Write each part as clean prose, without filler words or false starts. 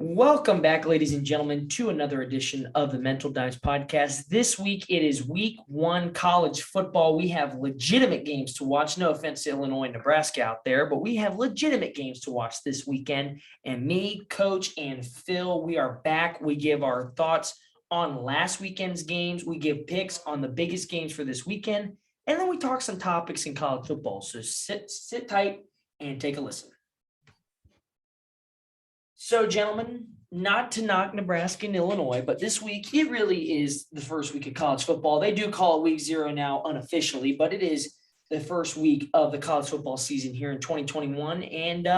Welcome back, ladies and gentlemen, to another edition of the Mental Dives podcast. This week, it is week one college football. We have legitimate games to watch. No offense to Illinois and Nebraska out there, but we have legitimate games to watch this weekend. And me, Coach, and Phil, we are back. We give our thoughts on last weekend's games. We give picks on the biggest games for this weekend. And then we talk some topics in college football. So sit tight and take a listen. So, gentlemen, not to knock Nebraska and Illinois, but this week, it really is the first week of college football. They do call it week 0 now unofficially, but it is the first week of the college football season here in 2021. And,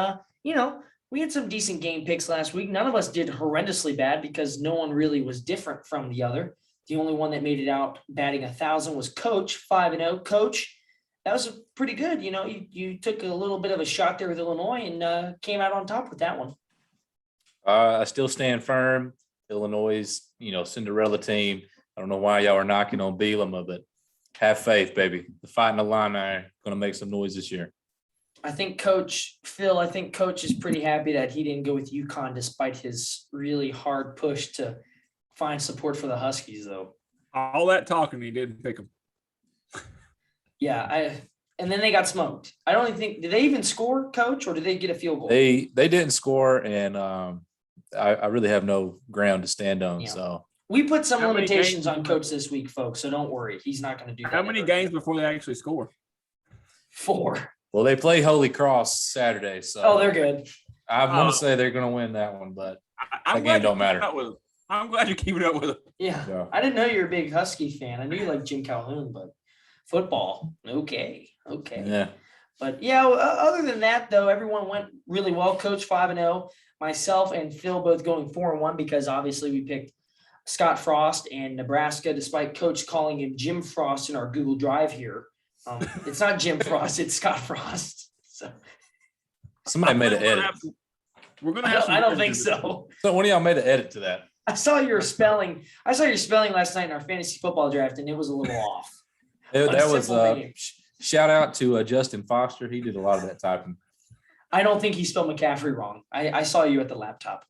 we had some decent game picks last week. None of us did horrendously bad because no one really was different from the other. The only one that made it out batting 1,000 was Coach, 5-0. Coach, that was pretty good. You took a little bit of a shot there with Illinois and came out on top with that one. I still stand firm. Illinois' Cinderella team. I don't know why y'all are knocking on Bielema, but have faith, baby. The Fighting Illini are going to make some noise this year. I think Coach is pretty happy that he didn't go with UConn despite his really hard push to find support for the Huskies, though. All that talking, he didn't pick them. Yeah, and then they got smoked. I don't even think – did they even score, Coach, or did they get a field goal? They didn't score, and I really have no ground to stand on. Yeah. So we put some limitations on Coach this week, folks, so don't worry. He's not going to do that. How many games before they actually score? 4. Well, they play Holy Cross Saturday, so – oh, they're good. I want to say they're going to win that one, but that game don't matter. I'm glad you're keeping up with it. Yeah. I didn't know you were a big Husky fan. I knew you liked Jim Calhoun, but football, okay. Yeah. But, other than that, though, everyone went really well. Coach 5-0. Myself and Phil both going 4-1 because obviously we picked Scott Frost and Nebraska, despite Coach calling him Jim Frost in our Google Drive here. It's not Jim Frost, it's Scott Frost. So somebody made an edit. We're gonna have. I don't think so. So one of y'all made an edit to that. I saw your spelling last night in our fantasy football draft, and it was a little off. That was shout out to Justin Foster. He did a lot of that typing. I don't think he spelled McCaffrey wrong. I saw you at the laptop.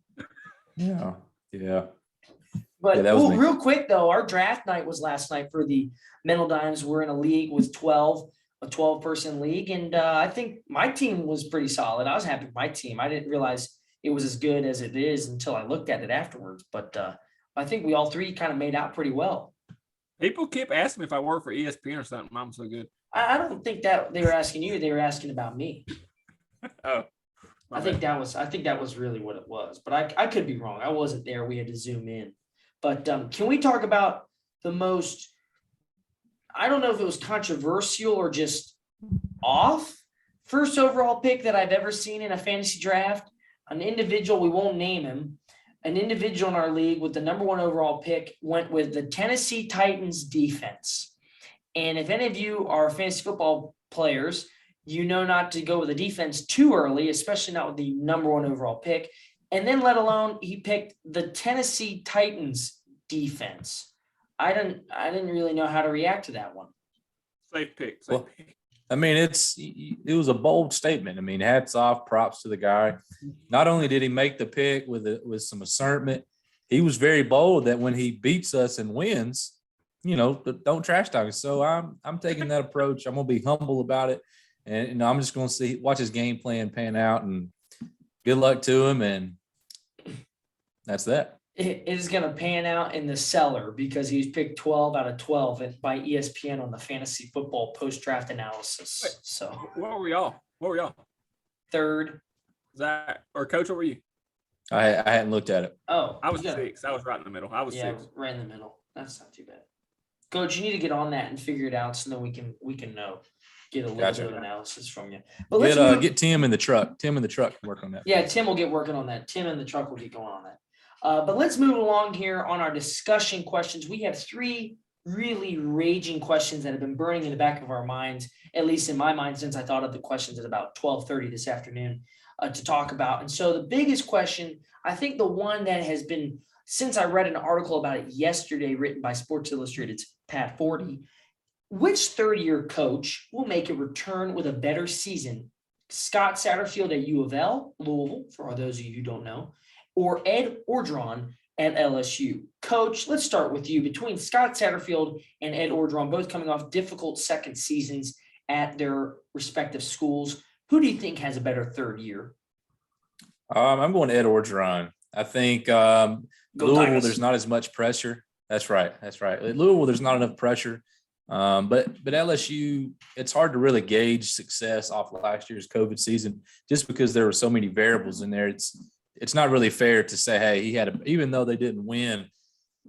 Yeah. But real quick, though, our draft night was last night for the Mental Dimes. We're in a league with a 12-person league, and I think my team was pretty solid. I was happy with my team. I didn't realize it was as good as it is until I looked at it afterwards. But I think we all three kind of made out pretty well. People keep asking me if I work for ESPN or something. I'm so good. I don't think that they were asking you. They were asking about me. Oh, I think that was really what it was, but I could be wrong. I wasn't there. We had to zoom in. But can we talk about the most, I don't know if it was controversial or just off, first overall pick that I've ever seen in a fantasy draft? An individual, we won't name him, an individual in our league with the number 1 overall pick went with the Tennessee Titans defense. And if any of you are fantasy football players, you know not to go with a defense too early, especially not with the number 1 overall pick. And then let alone he picked the Tennessee Titans defense. I didn't really know how to react to that one. Safe pick. I mean, it was a bold statement. I mean, hats off, props to the guy. Not only did he make the pick with some assertment, he was very bold that when he beats us and wins, don't trash talk. So I'm taking that approach. I'm gonna be humble about it, and I'm just gonna watch his game plan pan out, and good luck to him. And that's that. It is going to pan out in the cellar because he was picked 12 out of 12 by ESPN on the fantasy football post-draft analysis. So what were y'all? 3rd. Or Coach, what were you? I hadn't looked at it. Oh, I was 6. I was right in the middle. I was 6. Right in the middle. That's not too bad. Coach, you need to get on that and figure it out so that we can get a little bit of analysis from you. But let's get Tim in the truck. Tim in the truck can work on that. Yeah, Tim will get working on that. Tim in the truck will get going on that. But let's move along here on our discussion questions. We have 3 really raging questions that have been burning in the back of our minds, at least in my mind, since I thought of the questions at about 12:30 this afternoon to talk about. And so the biggest question, I think the one that has been, since I read an article about it yesterday written by Sports Illustrated's Pat Forty, which third-year coach will make a return with a better season? Scott Satterfield at U of L, Louisville, for those of you who don't know, or Ed Orgeron at LSU? Coach, let's start with you. Between Scott Satterfield and Ed Orgeron, both coming off difficult second seasons at their respective schools, who do you think has a better third year? I'm going Ed Orgeron. I think Go Louisville, Tigers. there's not as much pressure. That's right. At Louisville, there's not enough pressure. But LSU, it's hard to really gauge success off last year's COVID season just because there were so many variables in there. It's not really fair to say, hey, even though they didn't win,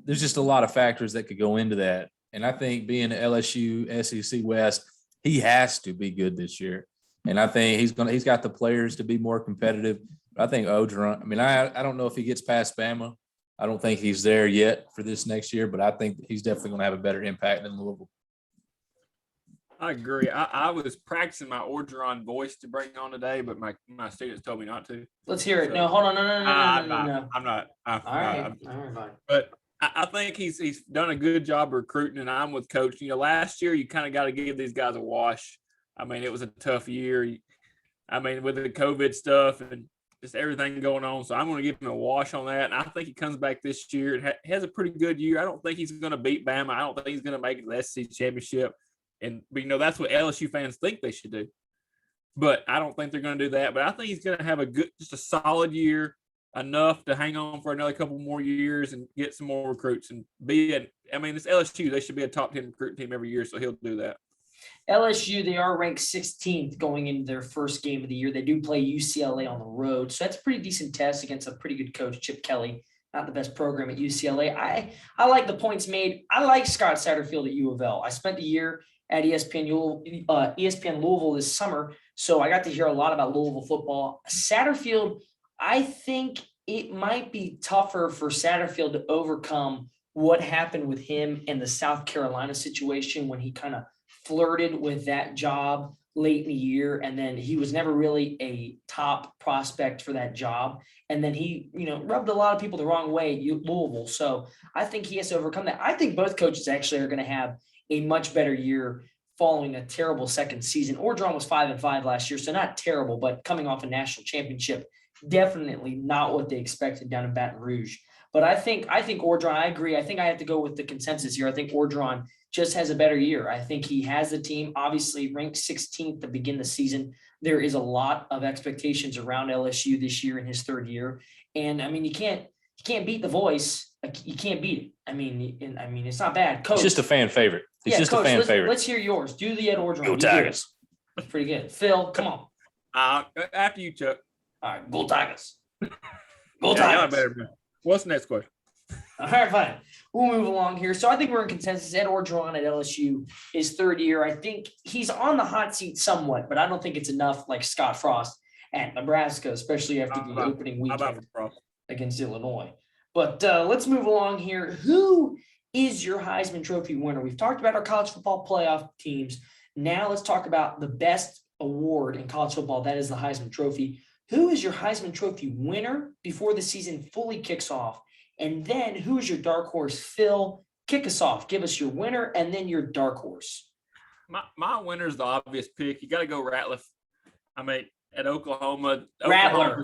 there's just a lot of factors that could go into that. And I think being LSU SEC West, he has to be good this year. And I think he's got the players to be more competitive. I think Orgeron, I don't know if he gets past Bama. I don't think he's there yet for this next year, but I think he's definitely going to have a better impact than Louisville. I agree. I was practicing my Orgeron voice to bring on today, but my students told me not to. Let's hear it. No, hold on. No. I'm not. All right, fine. But I think he's done a good job recruiting, and I'm with Coach. Last year you kind of got to give these guys a wash. It was a tough year. With the COVID stuff and just everything going on. So I'm going to give him a wash on that. And I think he comes back this year and has a pretty good year. I don't think he's going to beat Bama. I don't think he's going to make the SEC championship. And that's what LSU fans think they should do. But I don't think they're going to do that. But I think he's going to have just a solid year, enough to hang on for another couple more years and get some more recruits and it's LSU. They should be a top 10 recruit team every year. So he'll do that. LSU, they are ranked 16th going into their first game of the year. They do play UCLA on the road. So that's a pretty decent test against a pretty good coach, Chip Kelly. Not the best program at UCLA. I like the points made. I like Scott Satterfield at U of L. I spent the year at ESPN Louisville this summer, so I got to hear a lot about Louisville football. Satterfield, I think it might be tougher for Satterfield to overcome what happened with him in the South Carolina situation when he kind of flirted with that job late in the year, and then he was never really a top prospect for that job. And then he, rubbed a lot of people the wrong way at Louisville. So I think he has to overcome that. I think both coaches actually are going to have a much better year following a terrible second season. Orgeron was 5-5 last year, so not terrible, but coming off a national championship, definitely not what they expected down in Baton Rouge. But I think Orgeron, I agree. I think I have to go with the consensus here. I think Orgeron just has a better year. I think he has the team, obviously ranked 16th to begin the season. There is a lot of expectations around LSU this year in his third year. And you can't beat the voice. You can't beat it. It's not bad. Coach, He's just a fan favorite. He's Coach, a fan favorite. Let's hear yours. Do the Ed Orgeron. Go Tigers. That's pretty good. Phil, come on. After you, Chuck. All right, go Tigers. Go Tigers. What's the next question? All right, fine. We'll move along here. So I think we're in consensus. Ed Orgeron at LSU, his third year. I think he's on the hot seat somewhat, but I don't think it's enough like Scott Frost at Nebraska, especially after the opening weekend against Illinois. But let's move along here. Who is your Heisman Trophy winner? We've talked about our college football playoff teams. Now let's talk about the best award in college football. That is the Heisman Trophy. Who is your Heisman Trophy winner before the season fully kicks off? And then who is your dark horse? Phil, kick us off. Give us your winner and then your dark horse. My winner is the obvious pick. You got to go Ratliff. At Oklahoma. Rattler.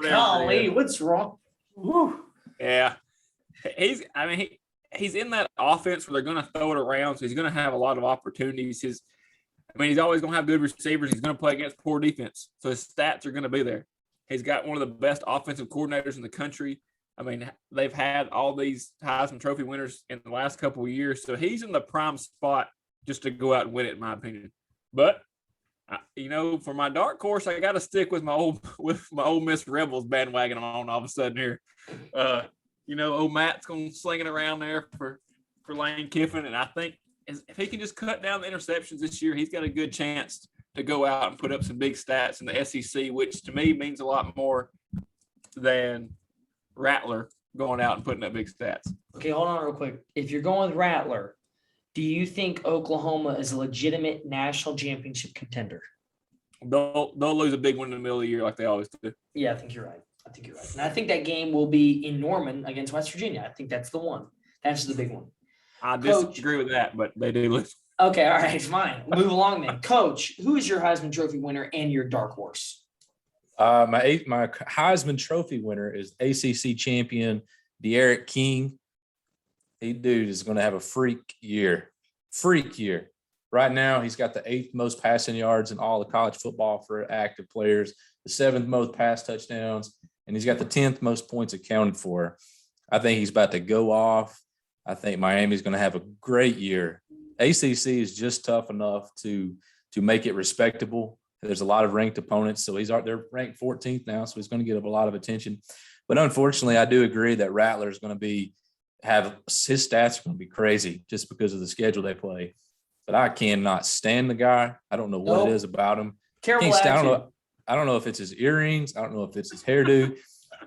Golly, what's wrong? Woo. Yeah. He's in that offense where they're going to throw it around, so he's going to have a lot of opportunities. He's always going to have good receivers. He's going to play against poor defense, so his stats are going to be there. He's got one of the best offensive coordinators in the country. They've had all these Heisman Trophy winners in the last couple of years, so he's in the prime spot just to go out and win it, in my opinion. But for my dark horse, I got to stick with my Ole Miss Rebels bandwagon on all of a sudden here. Old Matt's going to sling it around there for Lane Kiffin, and I think if he can just cut down the interceptions this year, he's got a good chance to go out and put up some big stats in the SEC, which to me means a lot more than Rattler going out and putting up big stats. Okay, hold on real quick. If you're going with Rattler, do you think Oklahoma is a legitimate national championship contender? They'll lose a big one in the middle of the year like they always do. Yeah, I think you're right. And I think that game will be in Norman against West Virginia. I think that's the one. That's the big one. I disagree with that, but they do lose. Okay, all right, fine. Move along then. Coach, who is your Heisman Trophy winner and your dark horse? My Heisman Trophy winner is ACC champion De'Aaron King. Dude is going to have a freak year. Right now, he's got the 8th most passing yards in all of college football for active players, the 7th most pass touchdowns, and he's got the 10th most points accounted for. I think he's about to go off. I think Miami's going to have a great year. ACC is just tough enough to make it respectable. There's a lot of ranked opponents, so they're ranked 14th now, so he's going to get a lot of attention. But unfortunately, I do agree that Rattler is going to his stats are going to be crazy just because of the schedule they play. But I cannot stand the guy. I don't know what it is about him. Terrible attitude. I don't know if it's his earrings. I don't know if it's his hairdo,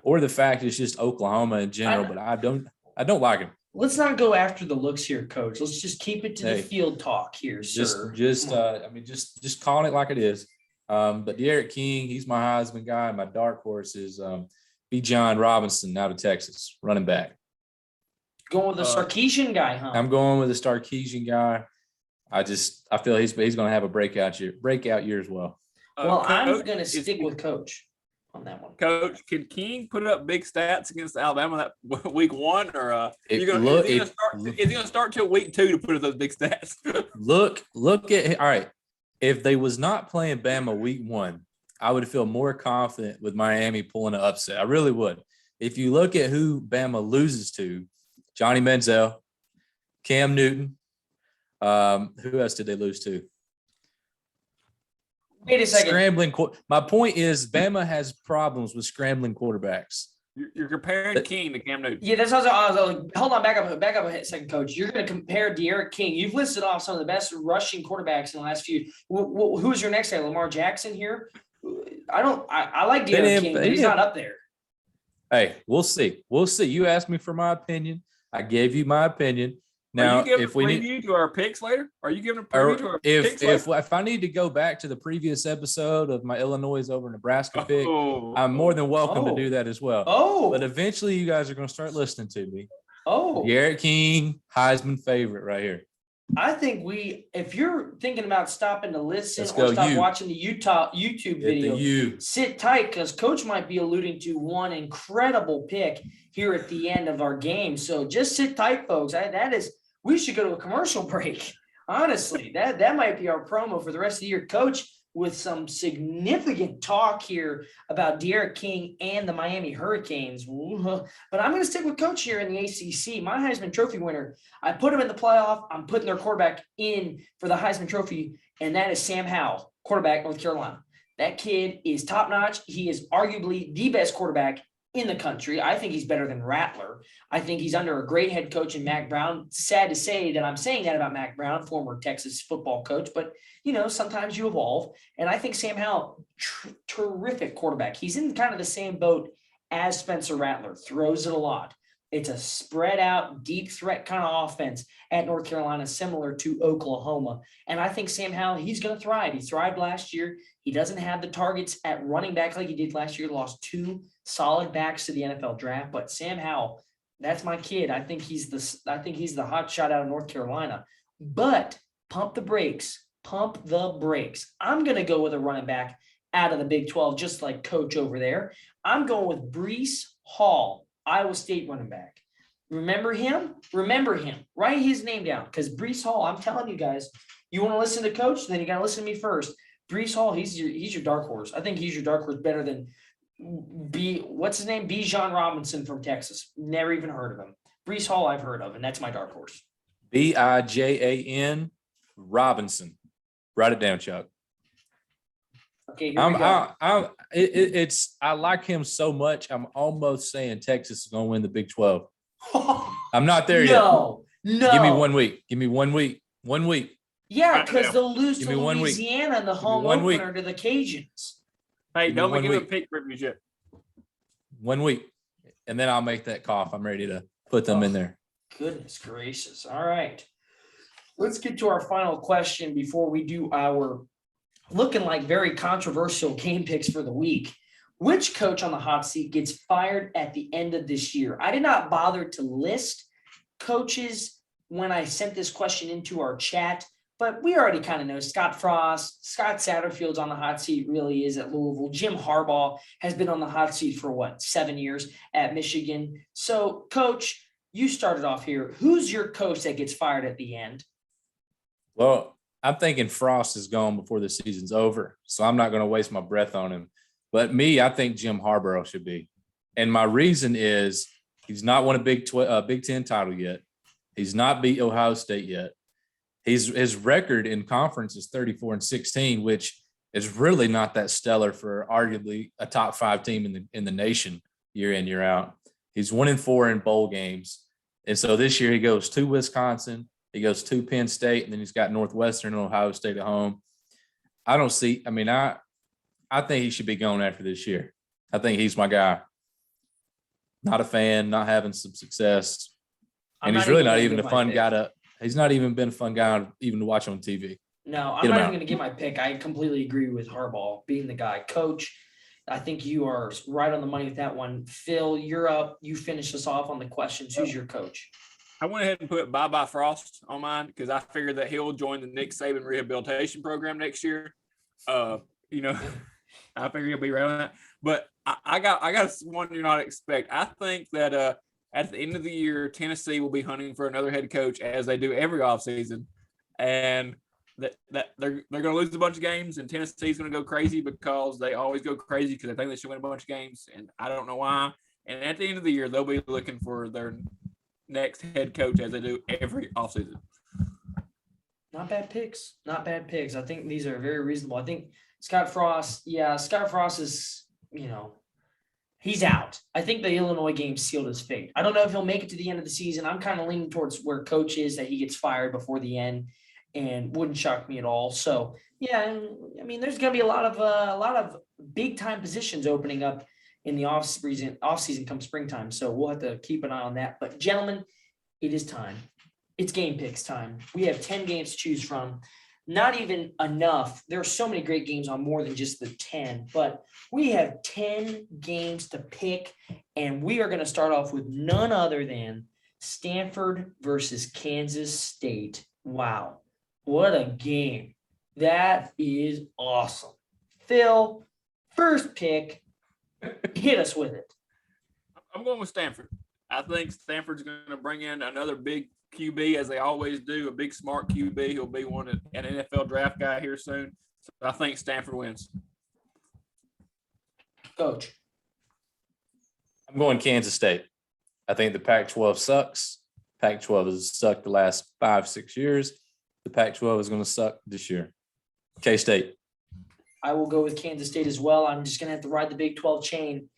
or the fact it's just Oklahoma in general. But I don't like him. Let's not go after the looks here, Coach. Let's just keep it to the field talk here, sir. Just calling it like it is. But De'Aaron King, he's my Heisman guy. My dark horse is Bijan Robinson out of Texas, running back. Going with the Sarkisian guy, huh? I'm going with the Sarkisian guy. I feel he's going to have a breakout year as well. Well, I'm going to stick with Coach on that one. Coach, can King put up big stats against Alabama that week 1, or is he going to start till week 2 to put up those big stats? Look at all right. If they was not playing Bama week 1, I would feel more confident with Miami pulling an upset. I really would. If you look at who Bama loses to, Johnny Manziel, Cam Newton. Who else did they lose to? Wait a second. Scrambling. My point is, Bama has problems with scrambling quarterbacks. You're comparing King to Cam Newton. Yeah, that's what I was hold on, back up a second, Coach. You're going to compare De'Aaron King. You've listed off some of the best rushing quarterbacks in the last few. Who's your next guy? Lamar Jackson here? I like De'Aaron King, but he's not up there. Hey, we'll see. You asked me for my opinion. I gave you my opinion. Now, if we need to our picks later, are you giving a preview to our picks later? If I need to go back to the previous episode of my Illinois over Nebraska pick, I'm more than welcome to do that as well. But eventually, you guys are going to start listening to me. De'Aaron King, Heisman favorite right here. I think if you're thinking about stopping to listen or stop watching the YouTube video, sit tight, because Coach might be alluding to one incredible pick here at the end of our game. So just sit tight, folks. We should go to a commercial break. Honestly, that might be our promo for the rest of the year, Coach, with some significant talk here about De'Aaron King and the Miami Hurricanes. But I'm going to stick with Coach here in the ACC. My Heisman Trophy winner, I put him in the playoff. I'm putting their quarterback in for the Heisman Trophy, and that is Sam Howell, quarterback, North Carolina. That kid is top-notch. He is arguably the best quarterback in the country. I think he's better than Rattler. I think he's under a great head coach in Mack Brown. Sad to say that I'm saying that about Mack Brown, former Texas football coach, but sometimes you evolve. And I think Sam Howell, terrific quarterback. He's in kind of the same boat as Spencer Rattler, throws it a lot. It's a spread out, deep threat kind of offense at North Carolina, similar to Oklahoma. And I think Sam Howell, he's going to thrive. He thrived last year. He doesn't have the targets at running back like he did last year. Lost 2 solid backs to the NFL draft. But Sam Howell, that's my kid. I think he's the hot shot out of North Carolina. But pump the brakes. I'm going to go with a running back out of the Big 12, just like Coach over there. I'm going with Breece Hall, Iowa State running back. Remember him? Write his name down, because Breece Hall, I'm telling you guys, you want to listen to Coach, then you got to listen to me first. Breece Hall, he's your dark horse. I think he's your dark horse better than Bijan Robinson from Texas. Never even heard of him. Breece Hall I've heard of, and that's my dark horse. Bijan Robinson. Write it down, Chuck. Okay, here we go. I like him so much. I'm almost saying Texas is going to win the Big 12. I'm not there yet. No. Give me 1 week. Give me 1 week. 1 week. Yeah, because they'll lose to Louisiana in the home opener to the Cajuns. Hey, don't give a pick reviews yet. 1 week, and then I'll make that cough. I'm ready to put them in there. Goodness gracious. All right. Let's get to our final question before we do our looking like very controversial game picks for the week. Which coach on the hot seat gets fired at the end of this year? I did not bother to list coaches when I sent this question into our chat, but we already kind of know Scott Frost, Scott Satterfield's on the hot seat, really is at Louisville. Jim Harbaugh has been on the hot seat for 7 years at Michigan. So, Coach, you started off here. Who's your coach that gets fired at the end? Well, I'm thinking Frost is gone before the season's over, so I'm not going to waste my breath on him. But I think Jim Harbaugh should be. And my reason is he's not won a Big Ten title yet. He's not beat Ohio State yet. His record in conference is 34-16, which is really not that stellar for arguably a top 5 team in the nation year in, year out. He's 1-4 in bowl games. And so this year he goes to Wisconsin, he goes to Penn State, and then he's got Northwestern and Ohio State at home. I think he should be going after this year. I think he's my guy. Not a fan, not having some success. And he's really not even a fun guy he's not even been a fun guy even to watch on TV. No, I'm not even going to get my pick. I completely agree with Harbaugh being the guy. Coach, I think you are right on the money with that one. Phil, you're up. You finish us off on the questions. Who's your coach? I went ahead and put Bye-Bye Frost on mine because I figured that he'll join the Nick Saban rehabilitation program next year. I figure he'll be around that. But I got one you're not expect. I think that at the end of the year, Tennessee will be hunting for another head coach as they do every offseason. And that they're going to lose a bunch of games, and Tennessee's going to go crazy because they always go crazy because they think they should win a bunch of games, and I don't know why. And at the end of the year, they'll be looking for their next head coach as they do every offseason. Not bad picks. I think these are very reasonable. I think Scott Frost is, he's out. I think the Illinois game sealed his fate. I don't know if he'll make it to the end of the season. I'm kind of leaning towards where Coach is, that he gets fired before the end, and wouldn't shock me at all. So, yeah, there's going to be a lot of big time positions opening up in the off season come springtime. So we'll have to keep an eye on that. But gentlemen, it is time. It's game picks time. We have 10 games to choose from. Not even enough. There are so many great games on more than just the 10, but we have 10 games to pick, and we are going to start off with none other than Stanford versus Kansas State. Wow. What a game. That is awesome. Phil, first pick, hit us with it. I'm going with Stanford. I think Stanford's going to bring in another big QB, as they always do, a big smart QB. He'll be an NFL draft guy here soon. So I think Stanford wins. Coach. I'm going Kansas State. I think the Pac-12 sucks. Pac-12 has sucked the last 5-6 years. The Pac-12 is going to suck this year. K-State. I will go with Kansas State as well. I'm just going to have to ride the Big 12 chain.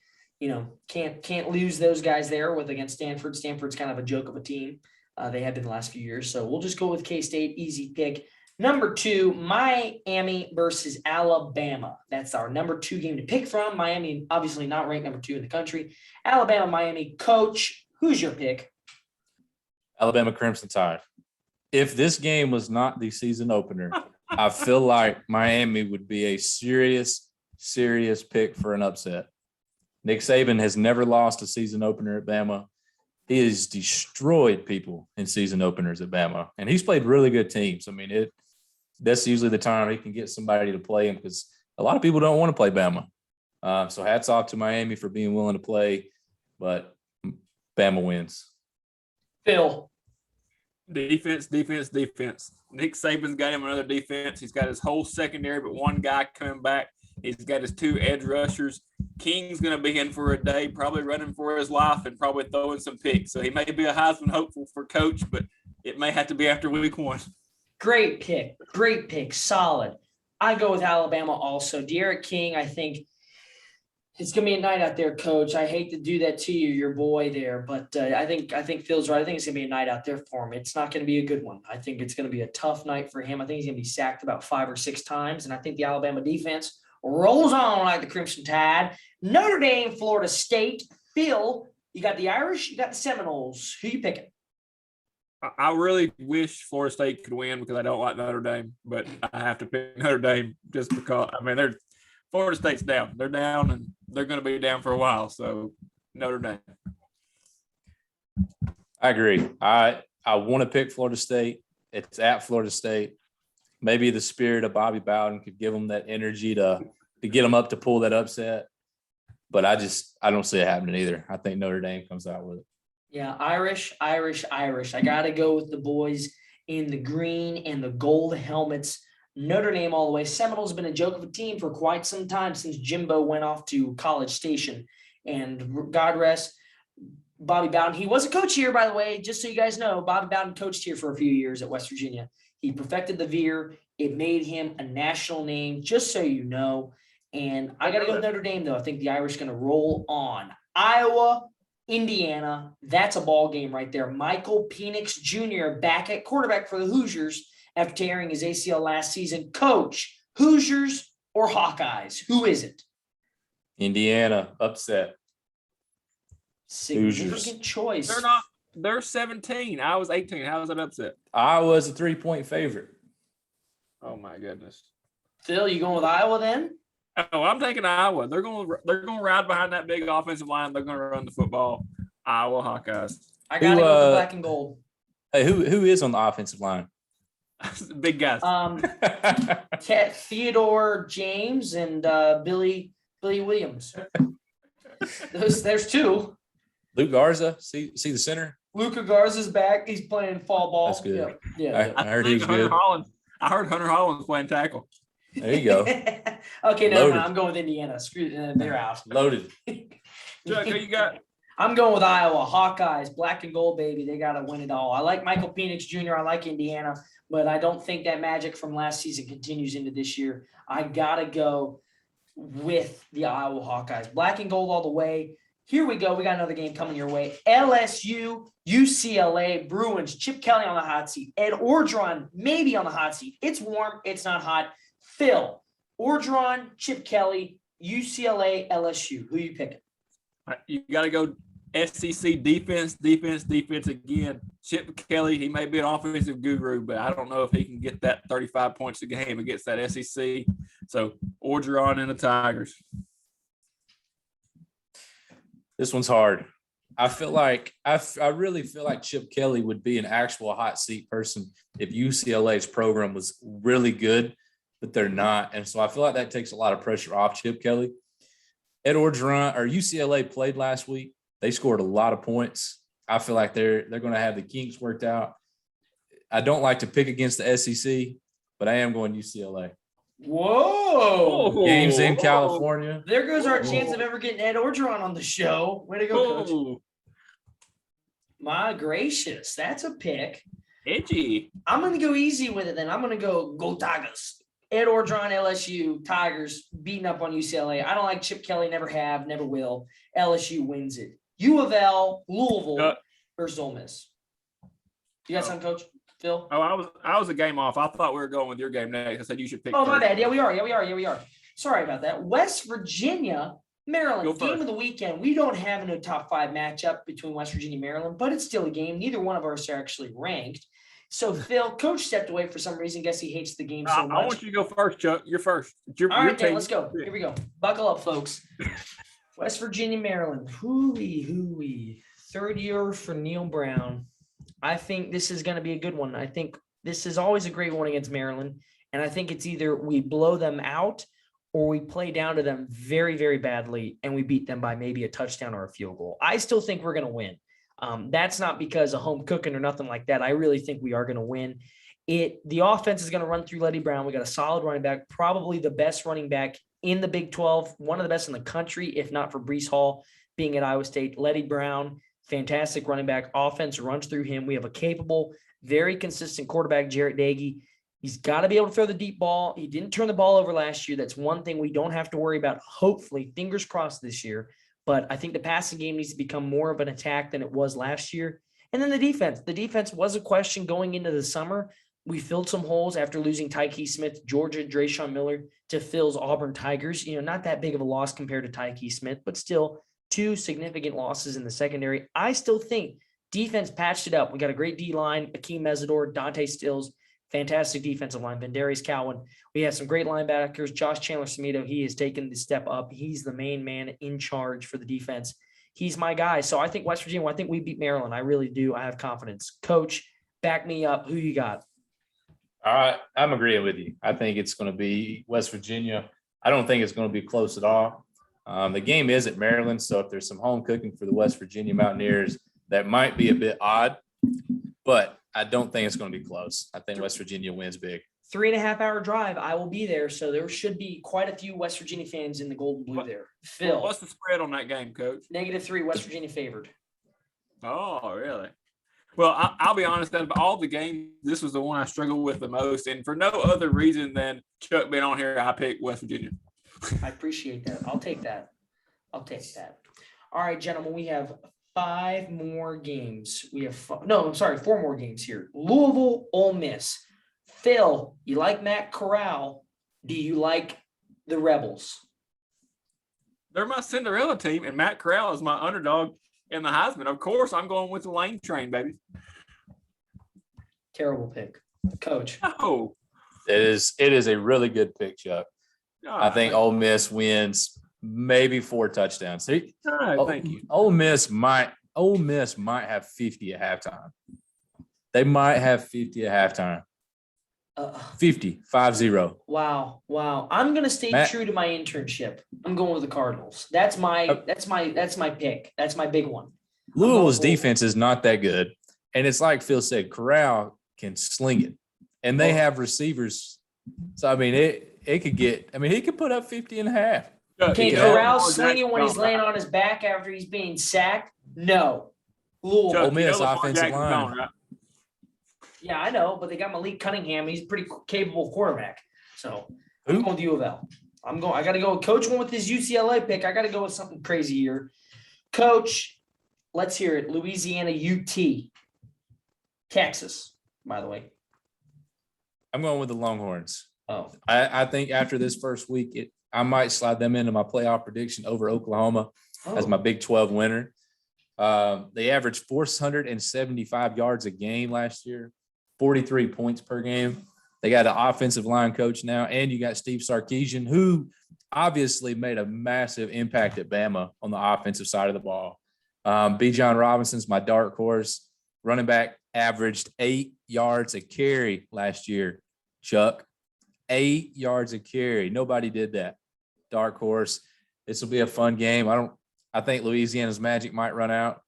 Can't lose those guys there against Stanford. Stanford's kind of a joke of a team. They have been the last few years. So we'll just go with K-State. Easy pick. Number 2, Miami versus Alabama. That's our number 2 game to pick from. Miami, obviously not ranked number 2 in the country. Alabama, Miami. Coach, who's your pick? Alabama Crimson Tide. If this game was not the season opener, I feel like Miami would be a serious pick for an upset. Nick Saban has never lost a season opener at Bama. He has destroyed people in season openers at Bama, and he's played really good teams. That's usually the time he can get somebody to play him, because a lot of people don't want to play Bama. So hats off to Miami for being willing to play, but Bama wins. Phil. Defense. Nick Saban's got him another defense. He's got his whole secondary, but one guy coming back. He's got his 2 edge rushers. King's going to be in for a day, probably running for his life and probably throwing some picks. So he may be a Heisman hopeful for Coach, but it may have to be after week 1. Great pick. Solid. I go with Alabama also. De'Aaron King, I think it's going to be a night out there, Coach. I hate to do that to you, your boy there, but I think Phil's right. I think it's going to be a night out there for him. It's not going to be a good one. I think it's going to be a tough night for him. I think he's going to be sacked about 5 or 6 times, and I think the Alabama defense rolls on like the Crimson Tide. Notre Dame, Florida State. Phil, you got the Irish, you got the Seminoles. Who you picking? I really wish Florida State could win because I don't like Notre Dame, but I have to pick Notre Dame just because, Florida State's down. They're down, and they're going to be down for a while. So Notre Dame. I agree. I want to pick Florida State. It's at Florida State. maybe the spirit of Bobby Bowden could give them that energy to get them up to pull that upset. But I don't see it happening either. I think Notre Dame comes out with it. Yeah, Irish. I got to go with the boys in the green and the gold helmets. Notre Dame all the way. Seminoles have been a joke of a team for quite some time since Jimbo went off to College Station. And God rest Bobby Bowden. He was a coach here, by the way, just so you guys know. Bobby Bowden coached here for a few years at West Virginia. He perfected the veer. It made him a national name, just so you know. And I got to go with Notre Dame, though. I think the Irish are going to roll on. Iowa, Indiana, that's a ball game right there. Michael Penix Jr. back at quarterback for the Hoosiers after tearing his ACL last season. Coach, Hoosiers or Hawkeyes? Who is it? Indiana, upset. Significant Hoosiers. choice. They're 17. I was 18. How was that upset? Iowa's a 3-point favorite. Oh my goodness. Phil, you going with Iowa then? Oh, I'm taking Iowa. They're going to ride behind that big offensive line. They're going to run the football. Iowa Hawkeyes. I got to go with the black and gold. Hey, who is on the offensive line? Big guys. Theodore James and Billy Williams. There's two. Luke Garza, see the center? Luca Garza's back. He's playing fall ball. That's good. Yeah. I heard he was good. I heard Hunter Holland's playing tackle. There you go. Okay, no, I'm going with Indiana. Screw they're out. Loaded. Chuck, who you got? I'm going with Iowa. Hawkeyes, black and gold, baby. They got to win it all. I like Michael Penix Jr. I like Indiana, but I don't think that magic from last season continues into this year. I got to go with the Iowa Hawkeyes. Black and gold all the way. Here we go. We got another game coming your way. LSU, UCLA, Bruins, Chip Kelly on the hot seat. Ed Orgeron maybe on the hot seat. It's warm. It's not hot. Phil, Orgeron, Chip Kelly, UCLA, LSU. Who you picking? You got to go SEC defense again. Chip Kelly, he may be an offensive guru, but I don't know if he can get that 35 points a game against that SEC. So Orgeron and the Tigers. This one's hard. I feel like I really feel like Chip Kelly would be an actual hot seat person if UCLA's program was really good, but they're not. And so I feel like that takes a lot of pressure off Chip Kelly. Ed Orgeron or UCLA played last week. They scored a lot of points. I feel like they're going to have the kinks worked out. I don't like to pick against the SEC, but I am going UCLA. Whoa. Games in California. There goes our chance of ever getting Ed Orgeron on the show. Way to go, Coach. My gracious. That's a pick. Edgy. I'm going to go easy with it then. I'm going to go Tigers. Ed Orgeron, LSU, Tigers beating up on UCLA. I don't like Chip Kelly, never have, never will. LSU wins it. U of L, Louisville versus Ole Miss. You got something, Coach? Phil? Oh, I was a game off. I thought we were going with your game next. I said you should pick. Oh, my bad. Yeah, we are. Sorry about that. West Virginia, Maryland, game of the weekend. We don't have a top 5 matchup between West Virginia and Maryland, but it's still a game. Neither one of us are actually ranked. So, Phil, Coach stepped away for some reason. Guess he hates the game so much. I want you to go first, Chuck. You're first. All right, then, let's go. Here we go. Buckle up, folks. West Virginia, Maryland. Hooey. Third year for Neil Brown. I think this is going to be a good one. I think this is always a great one against Maryland. And I think it's either we blow them out or we play down to them very, very badly and we beat them by maybe a touchdown or a field goal. I still think we're going to win. That's not because of home cooking or nothing like that. I really think we are going to win. The offense is going to run through Letty Brown. We got a solid running back, probably the best running back in the Big 12, one of the best in the country, if not for Breece Hall being at Iowa State. Letty Brown, fantastic running back. Offense runs through him. We have a capable, very consistent quarterback, Jarrett Dagey. He's got to be able to throw the deep ball. He didn't turn the ball over last year. That's one thing we don't have to worry about, hopefully, fingers crossed this year. But I think the passing game needs to become more of an attack than it was last year. And then the defense. The defense was a question going into the summer. We filled some holes after losing Tyke Smith, Georgia, Drayshawn Miller to Phil's Auburn Tigers. Not that big of a loss compared to Tyke Smith, but still 2 significant losses in the secondary. I still think defense patched it up. We got a great D-line, Akeem Mesidor, Dante Stills, fantastic defensive line, Vandarius Cowan. We have some great linebackers. Josh Chandler-Samito, he has taken the step up. He's the main man in charge for the defense. He's my guy. So I think West Virginia, I think we beat Maryland. I really do. I have confidence. Coach, back me up. Who you got? All right, I'm agreeing with you. I think it's going to be West Virginia. I don't think it's going to be close at all. The game is at Maryland, so if there's some home cooking for the West Virginia Mountaineers, that might be a bit odd, but I don't think it's going to be close. I think West Virginia wins big. 3.5-hour drive. I will be there, so there should be quite a few West Virginia fans in the gold and blue there. Phil, What's the spread on that game, Coach? -3, West Virginia favored. Oh, really? Well, I'll be honest. Out of all the games, this was the one I struggled with the most, and for no other reason than Chuck being on here, I picked West Virginia. I appreciate that. I'll take that. All right, gentlemen, we have 5 more games. We have 4 more games here. Louisville, Ole Miss. Phil, you like Matt Corral? Do you like the Rebels? They're my Cinderella team, and Matt Corral is my underdog in the Heisman. Of course, I'm going with the Lane Train, baby. Terrible pick, Coach. Oh, It is a really good pick, Chuck. I think Ole Miss wins maybe 4 touchdowns. Thank you. Ole Miss might have 50 at halftime. They might have 50 at halftime. 50. Wow. I'm gonna stay true to my internship. I'm going with the Cardinals. That's my pick. That's my big one. Louisville's defense is not that good. And it's like Phil said, Corral can sling it. And they have receivers. So I mean, he could put up 50 and a half. Can Corral sling it when he's laying on his back after he's being sacked? No. Louisville. Ole Miss offensive line. Right? Yeah, I know, but they got Malik Cunningham. He's a pretty capable quarterback. So I'm going with U of L. I got to go. Coach went with his UCLA pick. I got to go with something crazy here. Coach, let's hear it. Louisiana, UT, Texas. By the way, I'm going with the Longhorns. oh, I think after this first week, I might slide them into my playoff prediction over Oklahoma as my Big 12 winner. They averaged 475 yards a game last year, 43 points per game. They got an offensive line coach now, and you got Steve Sarkisian, who obviously made a massive impact at Bama on the offensive side of the ball. Bijan Robinson's my dark horse. Running back averaged 8 yards a carry last year, Chuck. 8 yards a carry. Nobody did that. Dark horse. This will be a fun game. I think Louisiana's magic might run out.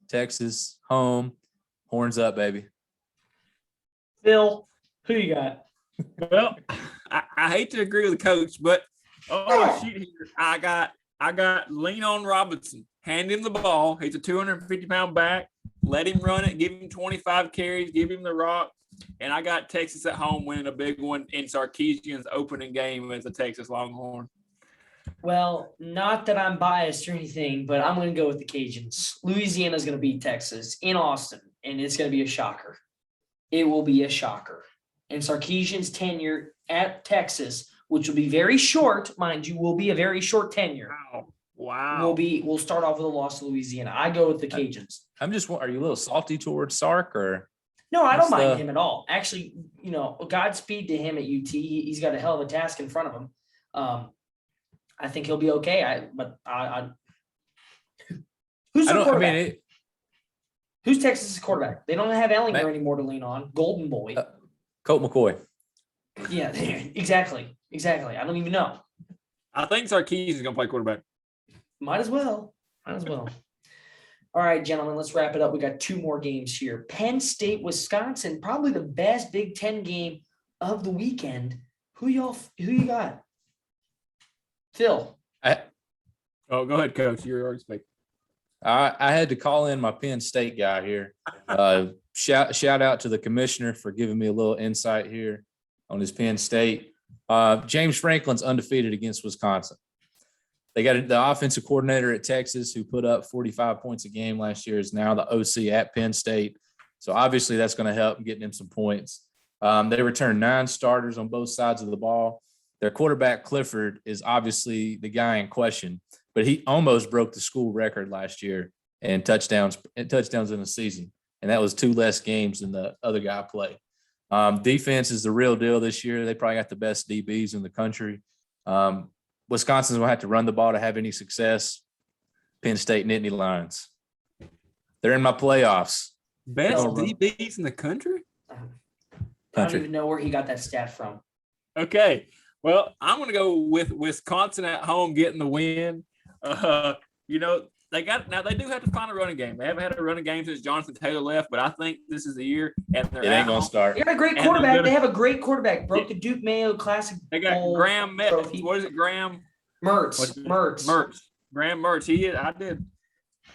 Texas, home, horns up, baby. Phil, who you got? Well, I hate to agree with the coach, but here. I got lean on Robinson. Hand him the ball. He's a 250-pound back. Let him run it. Give him 25 carries. Give him the rock. And I got Texas at home winning a big one in Sarkisian's opening game as a Texas Longhorn. Well, not that I'm biased or anything, but I'm going to go with the Cajuns. Louisiana's going to beat Texas in Austin, and it's going to be a shocker. It will be a shocker. And Sarkisian's tenure at Texas, which will be very short, mind you, will be a very short tenure. Wow. We'll start off with a loss to Louisiana. I go with the Cajuns. Are you a little salty towards Sark or? No, I don't mind him at all. Actually, Godspeed to him at UT. He's got a hell of a task in front of him. I think he'll be okay. Who's the quarterback? Who's Texas' quarterback? They don't have Ellinger anymore to lean on. Golden Boy. Colt McCoy. Yeah, exactly. I don't even know. I think Sarkisian is going to play quarterback. Might as well. All right, gentlemen, let's wrap it up. We got 2 more games here. Penn State, Wisconsin, probably the best Big Ten game of the weekend. Who you got? Phil. Go ahead, Coach. You're already speaking. I had to call in my Penn State guy here. Shout out to the commissioner for giving me a little insight here on his Penn State. James Franklin's undefeated against Wisconsin. They got the offensive coordinator at Texas who put up 45 points a game last year is now the OC at Penn State. So obviously that's going to help getting him some points. They returned 9 starters on both sides of the ball. Their quarterback Clifford is obviously the guy in question, but he almost broke the school record last year in touchdowns in the season. And that was 2 less games than the other guy played. Defense is the real deal this year. They probably got the best DBs in the country. Wisconsin's going to have to run the ball to have any success. Penn State Nittany Lions. They're in my playoffs. Best DBs in the country? I don't Country. even know where he got that stat from. Okay. Well, I'm going to go with Wisconsin at home getting the win. They do have to find a running game. They haven't had a running game since Jonathan Taylor left, but I think this is the year. And they're It ain't going to start. They got a great And quarterback. They have a great quarterback. Broke the Duke Mayo Classic. They got Bowl Graham Mertz. trophy. What is it, Graham? Mertz. Graham Mertz.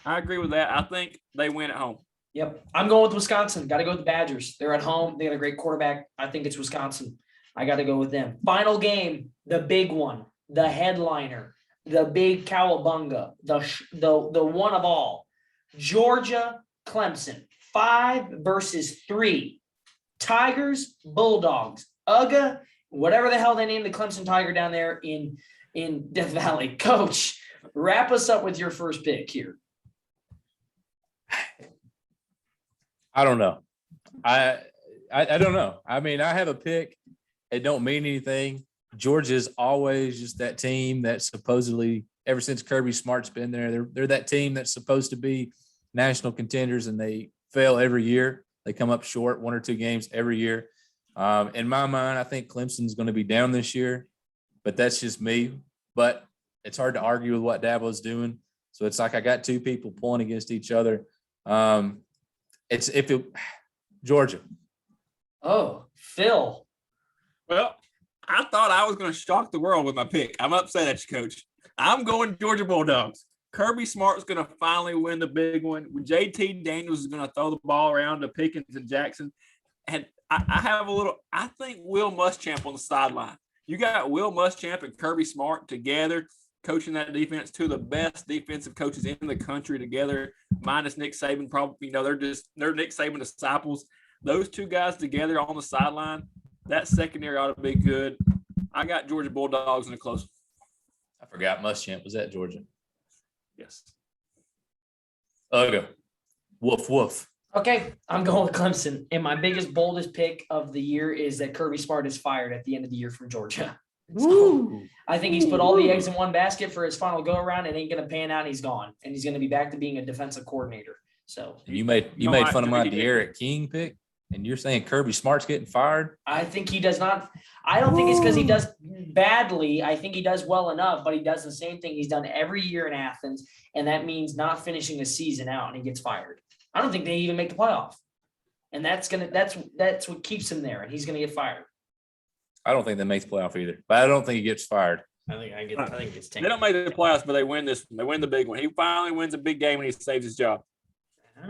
I agree with that. I think they win at home. Yep. I'm going with Wisconsin. Got to go with the Badgers. They're at home. They got a great quarterback. I think it's Wisconsin. I got to go with them. Final game, the big one, the headliner, the big cowabunga, the one of all. Georgia, Clemson, 5 versus 3. Tigers, Bulldogs, UGA, whatever the hell they named the Clemson Tiger down there in Death Valley. Coach, wrap us up with your first pick here. I don't know. I don't know. I mean, I have a pick. It don't mean anything. Georgia's always just that team that supposedly, ever since Kirby Smart's been there, they're that team that's supposed to be national contenders, and they fail every year. They come up short 1 or 2 games every year. In my mind, I think Clemson's going to be down this year, but that's just me. But it's hard to argue with what Dabo's doing. So it's like I got 2 people pulling against each other. Georgia. Oh, Phil. Well, I thought I was going to shock the world with my pick. I'm upset at you, Coach. I'm going Georgia Bulldogs. Kirby Smart's going to finally win the big one. JT Daniels is going to throw the ball around to Pickens and Jackson. And I think Will Muschamp on the sideline. You got Will Muschamp and Kirby Smart together coaching that defense, 2 of the best defensive coaches in the country together, minus Nick Saban. Probably, they're Nick Saban disciples. Those 2 guys together on the sideline, that secondary ought to be good. I got Georgia Bulldogs in a close. I forgot Muschamp was at Georgia. Yes. Go. Woof, woof. Okay, I'm going with Clemson. And my biggest, boldest pick of the year is that Kirby Smart is fired at the end of the year from Georgia. So I think he's put all the eggs in one basket for his final go around. It ain't going to pan out. He's gone. And he's going to be back to being a defensive coordinator. So You made fun of my De'Aaron King pick, and you're saying Kirby Smart's getting fired? I think he does not. I don't think it's because he does badly. I think he does well enough, but he does the same thing he's done every year in Athens, and that means not finishing the season out, and he gets fired. I don't think they even make the playoff, and that's what keeps him there, and he's gonna get fired. I don't think they make the playoff either, but I don't think he gets fired. I think it's They don't make the playoffs, but they win this one. They win the big one. He finally wins a big game and he saves his job.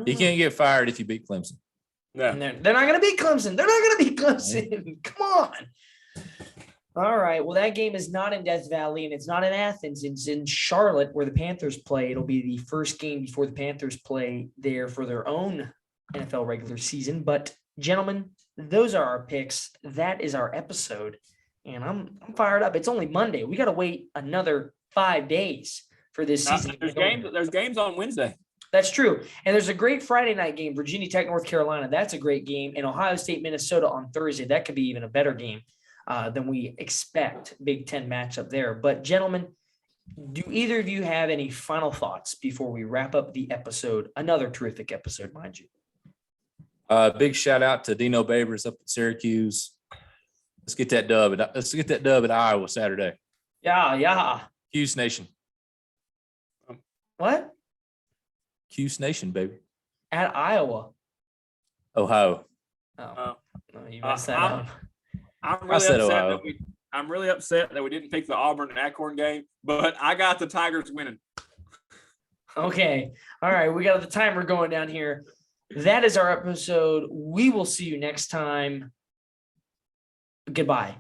You can't get fired if you beat Clemson. No. And they're not going to beat Clemson. They're not going to beat Clemson. Come on. All right. Well, that game is not in Death Valley, and it's not in Athens. It's in Charlotte, where the Panthers play. It'll be the first game before the Panthers play there for their own NFL regular season. But, gentlemen, those are our picks. That is our episode, and I'm fired up. It's only Monday. We got to wait another 5 days for this season. There's games on Wednesday. That's true. And there's a great Friday night game, Virginia Tech, North Carolina. That's a great game. And Ohio State, Minnesota on Thursday. That could be even a better game than we expect. Big Ten matchup there. But, gentlemen, do either of you have any final thoughts before we wrap up the episode? Another terrific episode, mind you. Big shout out to Dino Babers up at Syracuse. Let's get that dub. Let's get that dub at Iowa Saturday. Yeah. Cuse Nation. What? Cuse Nation, baby. At Iowa. Ohio. Oh, no, you messed that up. I'm really upset that we didn't pick the Auburn and Acorn game, but I got the Tigers winning. Okay. All right. We got the timer going down here. That is our episode. We will see you next time. Goodbye.